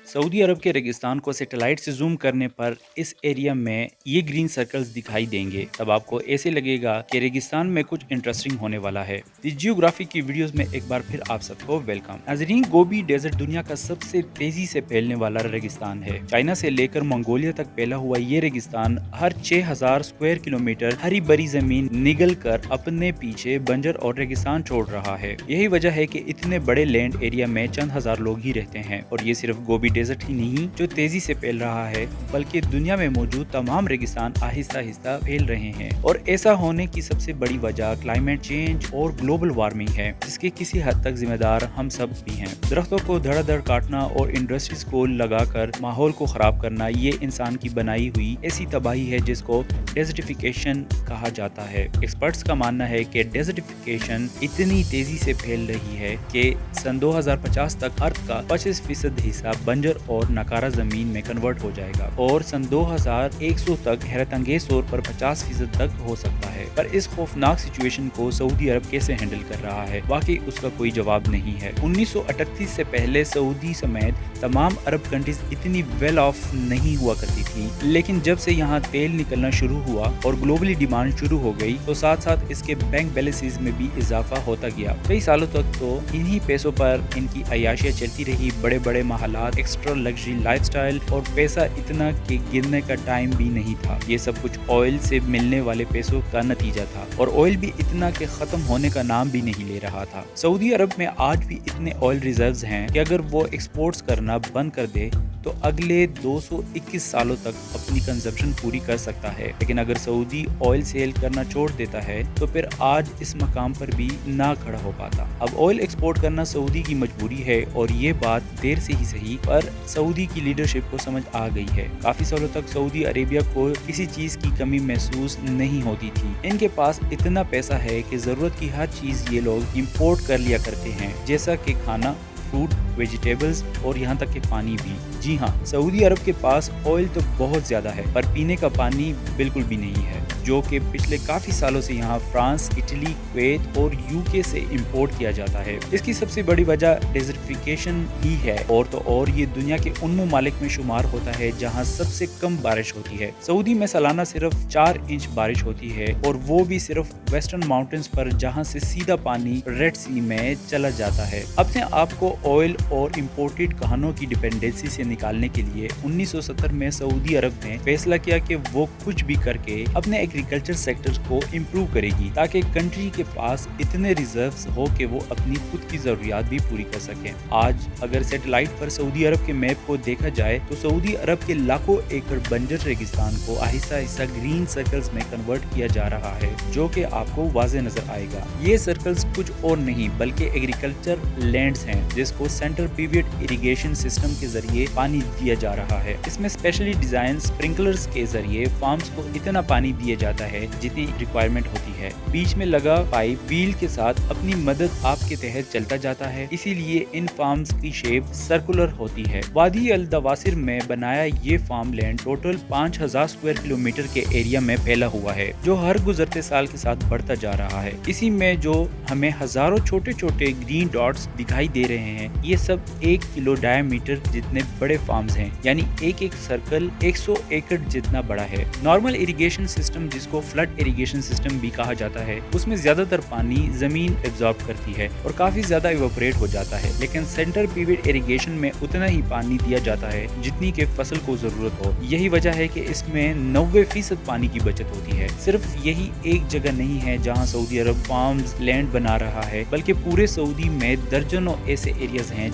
Saudi अरब के रेगिस्तान को सैटेलाइट से जूम करने पर इस एरिया में ये ग्रीन सर्कल्स दिखाई देंगे। तब आपको ऐसे लगेगा कि रेगिस्तान में कुछ इंटरेस्टिंग होने वाला है। इस जियोग्राफी की वीडियोस में एक बार फिर आप सबको वेलकम। नाज़रीन, गोबी डेजर्ट दुनिया का सबसे तेजी से फैलने वाला रेगिस्तान है। चाइना से लेकर मंगोलिया तक फैला हुआ ये रेगिस्तान हर 6000 स्क्वायर किलोमीटर हरी भरी जमीन निगल कर अपने पीछे बंजर और रेगिस्तान छोड़ रहा है। यही वजह है कि इतने बड़े लैंड एरिया में चंद हजार लोग ही रहते हैं। और ये सिर्फ गोबी डेजर्ट ही नहीं जो तेजी से फैल रहा है, बल्कि दुनिया में मौजूद तमाम रेगिस्तान आहिस्ता आहिस्ता फैल रहे हैं। और ऐसा होने की सबसे बड़ी वजह क्लाइमेट चेंज और ग्लोबल वार्मिंग है, जिसके किसी हद तक जिम्मेदार हम सब भी हैं। दरख्तों को धड़ाधड़ काटना और इंडस्ट्रीज को लगाकर माहौल को खराब करना, ये इंसान की बनाई हुई ऐसी तबाही है जिसको डेजर्टिफिकेशन कहा जाता है। एक्सपर्ट्स का मानना है कि डेजर्टिफिकेशन इतनी तेजी से फैल रही है कि सन 2050 तक अर्थ का 25% हिस्सा बंजर और नकारा जमीन में कन्वर्ट हो जाएगा और सन 2100 तक हैरत अंगेज तौर पर 50% तक हो सकता है। पर इस खौफनाक सिचुएशन को सऊदी अरब कैसे हैंडल कर रहा है, वाकई उसका कोई जवाब नहीं है। 1938 से पहले सऊदी समेत तमाम अरब कंट्रीज इतनी वेल ऑफ नहीं हुआ करती थी, लेकिन जब से यहाँ तेल निकलना शुरू हुआ और ग्लोबली डिमांड शुरू हो गई तो साथ साथ इसके बैंक बैलेंसेस में भी इजाफा होता गया। कई सालों तक तो इन्हीं पैसों पर इनकी अय्याशियां चलती रही। बड़े बड़े महलात, एक्स्ट्रा लग्जरी लाइफस्टाइल और पैसा इतना कि गिरने का टाइम भी नहीं था। ये सब कुछ ऑयल से मिलने वाले पैसों का नतीजा था और ऑयल भी इतना कि खत्म होने का नाम भी नहीं ले रहा था। सऊदी अरब में आज भी इतने ऑयल रिजर्व्स हैं कि अगर वो एक्सपोर्ट्स करना बंद कर दे तो अगले 221 सालों तक अपनी कंजप्शन पूरी कर सकता है। लेकिन अगर सऊदी ऑयल सेल करना छोड़ देता है तो फिर आज इस मकाम पर भी ना खड़ा हो पाता। अब ऑयल एक्सपोर्ट करना सऊदी की मजबूरी है और ये बात देर से ही सही पर सऊदी की लीडरशिप को समझ आ गई है। काफी सालों तक सऊदी अरेबिया को किसी चीज की कमी महसूस नहीं होती थी। इनके पास इतना पैसा है कि जरूरत की हर चीज ये लोग इंपोर्ट कर लिया करते हैं, जैसा कि खाना, फ्रूट, वेजिटेबल्स और यहाँ तक कि पानी भी। जी हाँ, सऊदी अरब के पास ऑयल तो बहुत ज्यादा है पर पीने का पानी बिल्कुल भी नहीं है, जो कि पिछले काफी सालों से यहाँ फ्रांस, इटली, कुवैत और यूके से इंपोर्ट किया जाता है। इसकी सबसे बड़ी वजह डेजर्टिफिकेशन ही है और ये दुनिया के उन ममालिक में शुमार होता है जहाँ सबसे कम बारिश होती है। सऊदी में सालाना सिर्फ 4 इंच बारिश होती है और वो भी सिर्फ वेस्टर्न माउंटेन्स पर, जहाँ से सीधा पानी रेड सी में चला जाता है। अपने आप को ऑयल और इंपोर्टेड खानों की डिपेंडेंसी से निकालने के लिए 1970 में सऊदी अरब ने फैसला किया कि वो कुछ भी करके अपने एग्रीकल्चर सेक्टर को इम्प्रूव करेगी ताकि कंट्री के पास इतने रिजर्व्स हो कि वो अपनी खुद की जरूरियात भी पूरी कर सकें। आज अगर सैटेलाइट पर सऊदी अरब के मैप को देखा जाए तो सऊदी अरब के लाखों एकड़ बंजर रेगिस्तान को आहिस्ता आहिस्ता ग्रीन सर्कल्स में कन्वर्ट किया जा रहा है, जो कि आपको वाज़ेह नजर आएगा। ये सर्कल्स कुछ और नहीं बल्कि एग्रीकल्चर लैंड्स हैं जिसको सेंटर पिवट इरिगेशन सिस्टम के जरिए पानी दिया जा रहा है। इसमें स्पेशली डिजाइन स्प्रिंकलर्स के जरिए फार्म्स को इतना पानी दिया जाता है जितनी रिक्वायरमेंट होती है। बीच में लगा पाइप व्हील के साथ अपनी मदद आपके तहत चलता जाता है, इसीलिए इन फार्म्स की शेप सर्कुलर होती है। वादी अल दवासिर में बनाया ये farm land total 5000 square kilometre के एरिया में फैला हुआ है, जो हर गुजरते साल के साथ बढ़ता जा रहा है। इसी में जो हमें हजारों छोटे छोटे ग्रीन डॉट्स दिखाई दे रहे हैं, ये सब 1 किलो डायमीटर जितने बड़े फार्म्स हैं, यानी एक एक सर्कल 100 एकड़ जितना बड़ा है। नॉर्मल इरिगेशन सिस्टम, जिसको फ्लड इरिगेशन सिस्टम भी कहा जाता है, उसमें ज्यादातर पानी जमीन एब्जॉर्ब करती है और काफी ज्यादा इवेपोरेट हो जाता है। लेकिन सेंटर पिवट इरिगेशन में उतना ही पानी दिया जाता है जितनी के फसल को जरूरत हो। यही वजह है कि इसमें 90% पानी की बचत होती है। सिर्फ यही एक जगह नहीं है जहाँ सऊदी अरब फार्म्स लैंड बना रहा है, बल्कि पूरे सऊदी में दर्जनों ऐसे एरियाज हैं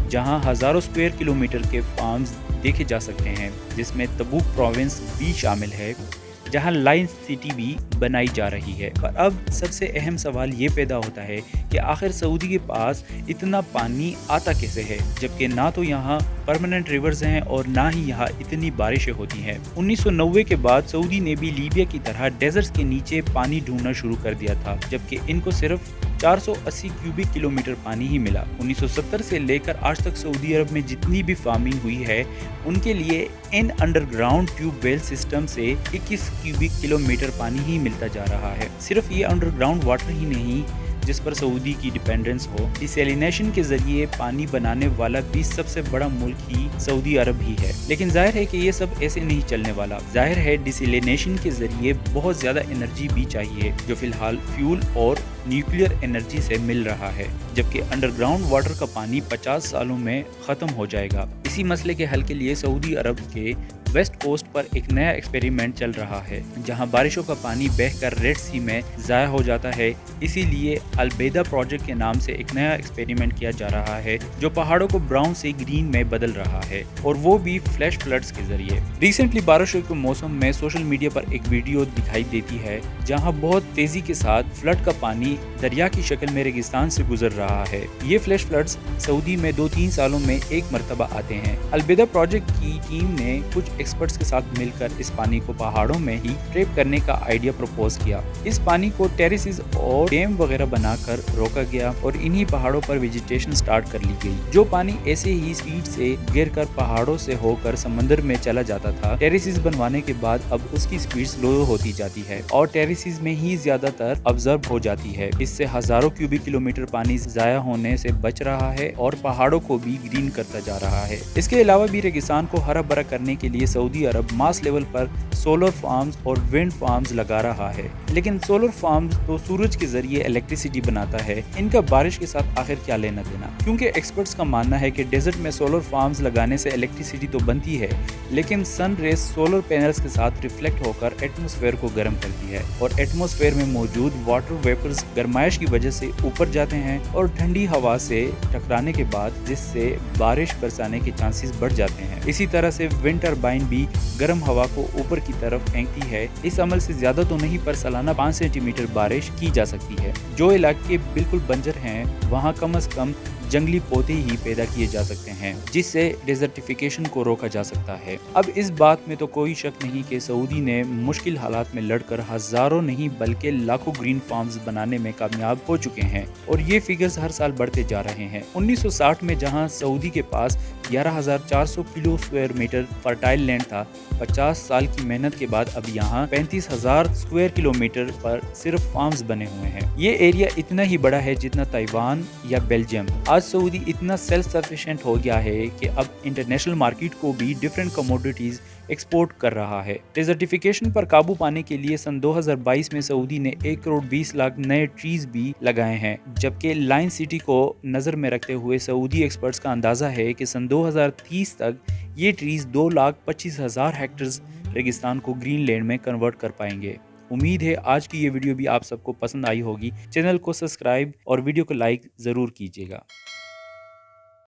जहाँ हजारों स्क्वायर किलोमीटर के फार्म्स देखे जा सकते हैं, जिसमें तबूक प्रोविंस भी शामिल है, जहां लाइन सिटी भी बनाई जा रही है। पर अब सबसे अहम सवाल ये पैदा होता है कि आखिर सऊदी के पास इतना पानी आता कैसे है, जबकि ना तो यहाँ परमानेंट रिवर्स हैं और ना ही यहाँ इतनी बारिशें होती हैं। 1990 के बाद सऊदी ने भी लीबिया की तरह डेजर्ट्स के नीचे पानी ढूंढना शुरू कर दिया था, जबकि इनको सिर्फ 480 क्यूबिक किलोमीटर पानी ही मिला। 1970 से लेकर आज तक सऊदी अरब में जितनी भी फार्मिंग हुई है, उनके लिए इन अंडरग्राउंड ट्यूबवेल सिस्टम से 21 क्यूबिक किलोमीटर पानी ही मिलता जा रहा है। सिर्फ ये अंडरग्राउंड वाटर ही नहीं जिस पर सऊदी की डिपेंडेंस हो। डिसैलिनेशन के जरिए पानी बनाने वाला भी सबसे बड़ा मुल्क ही सऊदी अरब ही है। लेकिन जाहिर है कि ये सब ऐसे नहीं चलने वाला। जाहिर है डिसैलिनेशन के जरिए बहुत ज्यादा एनर्जी भी चाहिए, जो फिलहाल फ्यूल और न्यूक्लियर एनर्जी से मिल रहा है, जबकि अंडरग्राउंड वाटर का पानी 50 सालों में खत्म हो जाएगा। इसी मसले के हल के लिए सऊदी अरब के वेस्ट कोस्ट पर एक नया एक्सपेरिमेंट चल रहा है, जहां बारिशों का पानी बहकर रेड सी में ज़ाया हो जाता है। इसीलिए अलबेदा प्रोजेक्ट के नाम से एक नया एक्सपेरिमेंट किया जा रहा है, जो पहाड़ों को ब्राउन से ग्रीन में बदल रहा है, और वो भी फ्लैश फ्लड्स के जरिए। रिसेंटली बारिशों के मौसम में सोशल मीडिया पर एक वीडियो दिखाई देती है, जहां बहुत तेजी के साथ फ्लड का पानी दरिया की शक्ल में रेगिस्तान से गुजर रहा है। ये फ्लैश फ्लड्स सऊदी में 2-3 सालों में एक मरतबा आते हैं। अलबेदा प्रोजेक्ट की टीम ने कुछ एक्सपर्ट्स के साथ मिलकर इस पानी को पहाड़ों में ही ट्रैप करने का आइडिया प्रपोज किया। इस पानी को टेरेसेस और डैम वगैरह बनाकर रोका गया और इन्हीं पहाड़ों पर वेजिटेशन स्टार्ट कर ली गई। जो पानी ऐसे ही स्पीड से गिरकर पहाड़ों से होकर समंदर में चला जाता था, टेरेसेस बनवाने के बाद अब उसकी स्पीड स्लो होती जाती है और टेरेसेस में ही ज्यादातर ऑब्जर्व हो जाती है। इससे हजारों क्यूबिक किलोमीटर पानी जाया होने से बच रहा है और पहाड़ों को भी ग्रीन करता जा रहा है। इसके अलावा भी रेगिस्तान को हरा भरा करने के लिए सऊदी अरब मास लेवल पर सोलर फार्म्स और विंड फार्म्स लगा रहा है। लेकिन सोलर फार्म्स तो सूरज के जरिए इलेक्ट्रिसिटी बनाता है, इनका बारिश के साथ आखिर क्या लेना देना? क्योंकि एक्सपर्ट्स का मानना है कि डेजर्ट में सोलर फार्म्स लगाने से इलेक्ट्रिसिटी तो बनती है, लेकिन सन रेज सोलर पैनल्स के साथ रिफ्लेक्ट होकर एटमॉस्फेयर को गर्म करती है और एटमॉस्फेयर में मौजूद वाटर वेपर्स गर्माइश की वजह से ऊपर जाते हैं और ठंडी हवा से टकराने के बाद जिससे बारिश बरसाने के चांसेस बढ़ जाते हैं। इसी तरह से विंड टरबाइन भी गर्म हवा को ऊपर की तरफ फेंकती है। इस अमल से ज्यादा तो नहीं, पर सालाना 5 सेंटीमीटर बारिश की जा सकती है। जो इलाके बिल्कुल बंजर हैं, वहाँ कम से कम जंगली पौधे ही पैदा किए जा सकते हैं, जिससे डेजर्टिफिकेशन को रोका जा सकता है। अब इस बात में तो कोई शक नहीं कि सऊदी ने मुश्किल हालात में लड़कर हजारों नहीं बल्कि लाखों ग्रीन फार्म्स बनाने में कामयाब हो चुके हैं और ये फिगर्स हर साल बढ़ते जा रहे हैं। 1960 में जहां सऊदी के पास 11,400 kilo square metre fertile land था, 50 साल की मेहनत के बाद अब यहाँ 35,000 स्क्वायर किलोमीटर पर सिर्फ फार्म्स बने हुए हैं। ये एरिया इतना ही बड़ा है जितना ताइवान या बेल्जियम। आज सऊदी इतना सेल्फ सफिशिएंट हो गया है कि अब इंटरनेशनल मार्केट को भी डिफरेंट कमोडिटीज एक्सपोर्ट कर रहा है। डेजर्टिफिकेशन पर काबू पाने के लिए सन 2022 में सऊदी ने 1 करोड़ 20 लाख नए ट्रीज भी लगाए हैं, जबकि लाइन सिटी को नजर में रखते हुए सऊदी एक्सपर्ट्स का अंदाजा है कि सन 2030 तक ये ट्रीज 2,25,000 हेक्टेयर्स रेगिस्तान को ग्रीन लैंड में कन्वर्ट कर पाएंगे। उम्मीद है आज की ये वीडियो भी आप सबको पसंद आई होगी। चैनल को सब्सक्राइब और वीडियो को लाइक ज़रूर कीजिएगा।